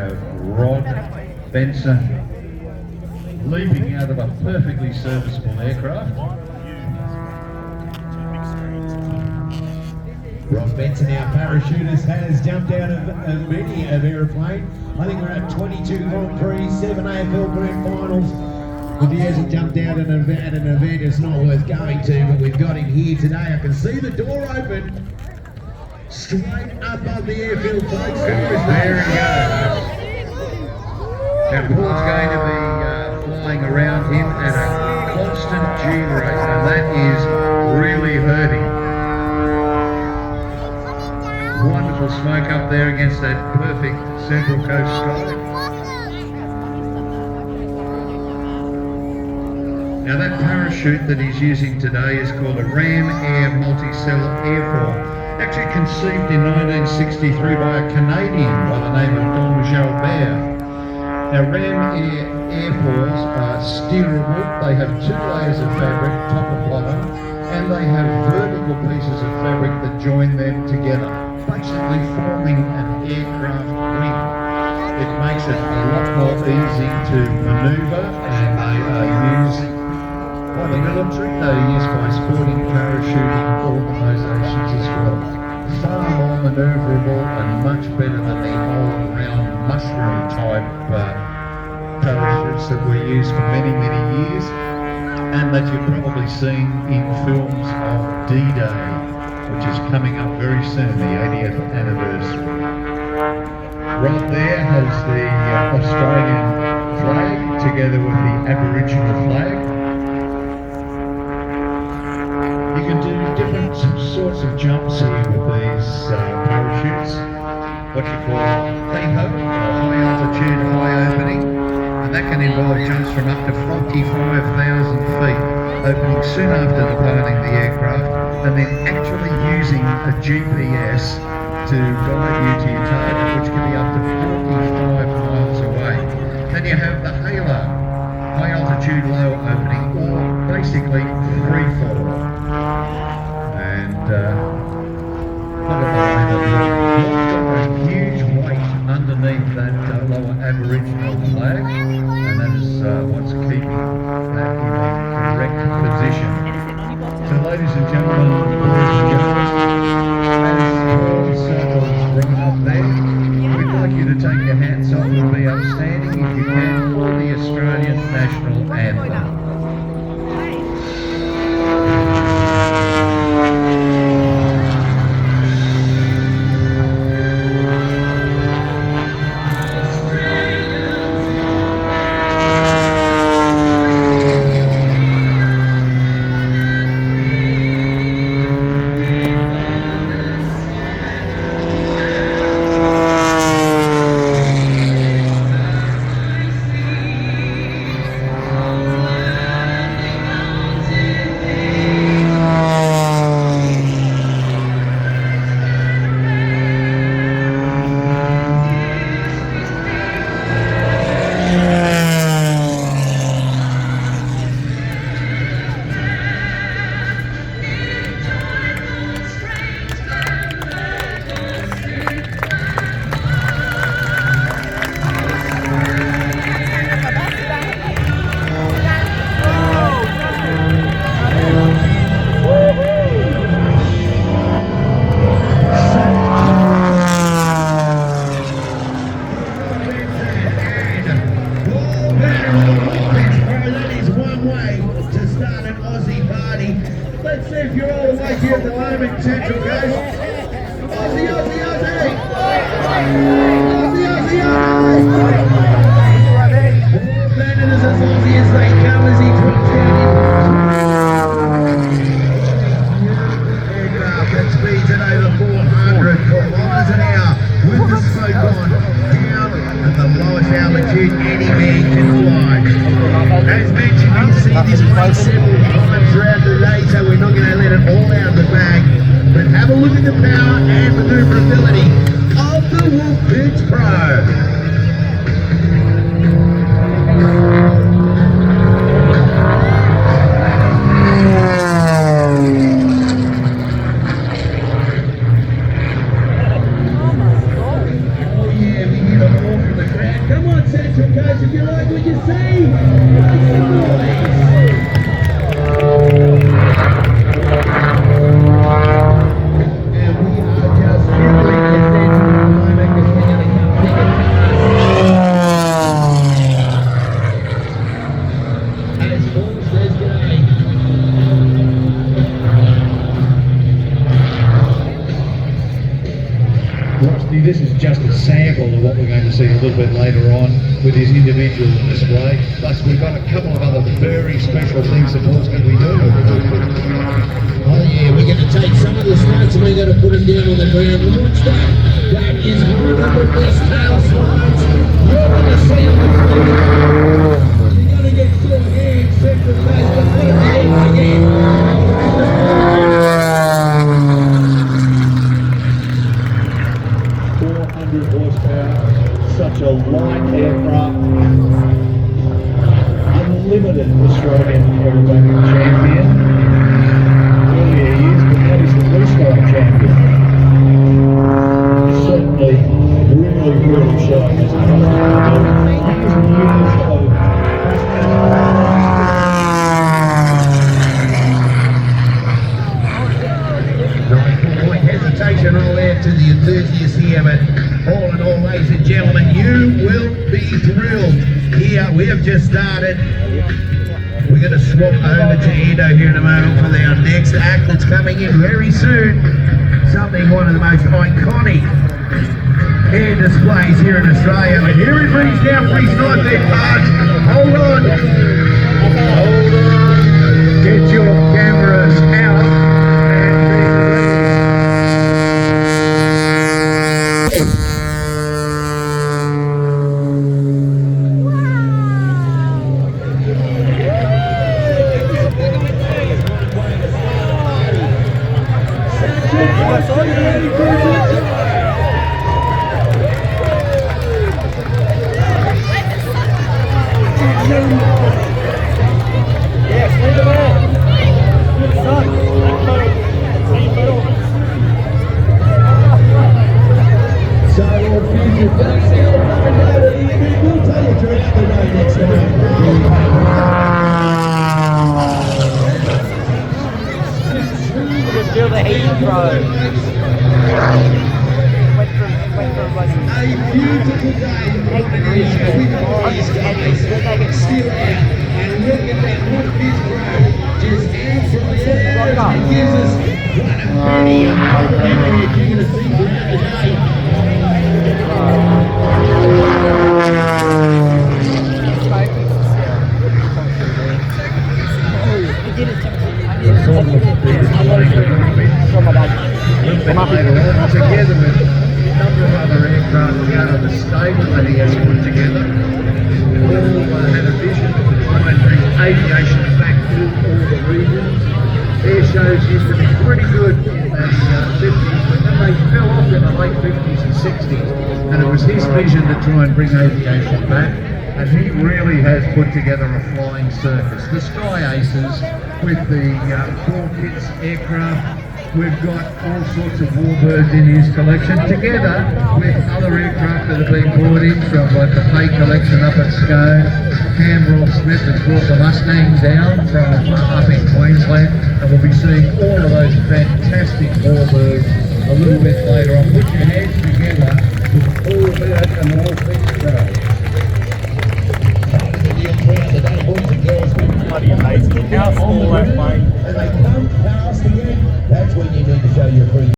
have Rod Benson leaping out of a perfectly serviceable aircraft. Rod Benson, our parachutist, has jumped out of many of aeroplane. I think we're at 22 Grand Prix, 7 AFL Grand Finals. If he hasn't jumped out at an event, it's not worth going to, but we've got him here today. I can see the door open. Straight above the airfield, folks. There he goes. Now Paul's going to be flying around him at a constant G rate, and that is really hurting. Wonderful smoke up there against that perfect Central Coast sky. Now that parachute that he's using today is called a Ram Air Multi-Cell Airfoil. Actually conceived in 1963 by a Canadian by the name of Don Jalbert. Now Ram Air airfoils are steerable. They have 2 layers of fabric, top and bottom, and they have vertical pieces of fabric that join them together, basically forming an aircraft wing. It makes it a lot more easy to manoeuvre, and they are used by the military. They are used by sporting parachuting organisations as well. Far more manoeuvrable and much better than the old round mushroom type parachutes that were used for many, many years, and that you've probably seen in films of D-Day, which is coming up very soon, the 80th anniversary. Right there has the Australian flag together with the Aboriginal flag. You can do different sorts of jumps here with these parachutes. What you call HAPO, or high altitude, high opening, and that can involve jumps from up to 45,000 feet, opening soon after departing the aircraft, and then actually using a GPS to guide you to your target, which can be up to 45 miles away. Then you have the HALO, high altitude, low opening, or basically free fall. And look at the way that looks. Got a huge weight underneath that lower Aboriginal flag, and that is what's keeping that in the correct position. So ladies and gentlemen, boys and girls, as 12 circles right up there, we'd like you to take your hats off and be upstanding if you can for the Australian National Anthem. Let's see if you're all awake here at the moment, Central Coast. Aussie, Aussie, Aussie! Aussie, Aussie, Aussie! Bennett is as Aussie as they come as he drops down. Aircraft that speeds at over 400 kilometres an hour with the smoke on down at the lowest altitude any man can fly. As mentioned, you'll see this plane several times throughout the day, so we're not going to let it all out of the bag. But have a look at the power and manoeuvrability of the Wolf Boots Pro. Oh yeah, we hear the roar from the crowd. Come on, Central Coast, if you like what you see, make some noise. And we are just fiddling the Central at the moment because we're going to come pick it up. As Paul says, g'day. Rusty, this is just a sample of what we're going to see a little bit later on with his individual display. Plus, we've got a couple of other very special things that Paul's going to be doing. Oh yeah, we're going to take some of the stunts and we're going to put them down on the ground. Launch that. That is one of the best tail slides you're going to see on the ground. You're going to get full hand, Central Coast, but put it down again. 400 horsepower, such a light aircraft, unlimited Australian aerobatic champion. Earlier years, but now he's the freestyle champion. He's certainly really showing his years and years of hesitation all there to the enthusiasts here, but all in all, ladies and gentlemen, you will be thrilled. Here, we have just started. We're going to swap over to Endo here in a moment for our next act that's coming in very soon. Something, one of the most iconic air displays here in Australia. But here it brings down for his night there, Bart. Hold on. Hold on. Get your cameras out. Feel the heat throw. A beautiful day with these guys still out, and look at that hook this bro just out from the air and gives us one of many memories you're going to see throughout the day. Together with a number of other aircraft out of the stable that he has put together, all had a vision to try and bring aviation back to all the regions. Air shows used to be pretty good in the 50s, but then they fell off in the late 50s and 60s, and it was his vision to try and bring aviation back. And he really has put together a flying circus. The Sky Aces with the 4-kits aircraft. We've got all sorts of warbirds in his collection, together with other aircraft that have been brought in from like the Hay collection up at Scone. Campbell Smith has brought the Mustang down from up in Queensland, and we'll be seeing all of those fantastic warbirds a little bit later on. Put your hands together with all bird and all things proud. Bloody amazing. How small that plane. And they come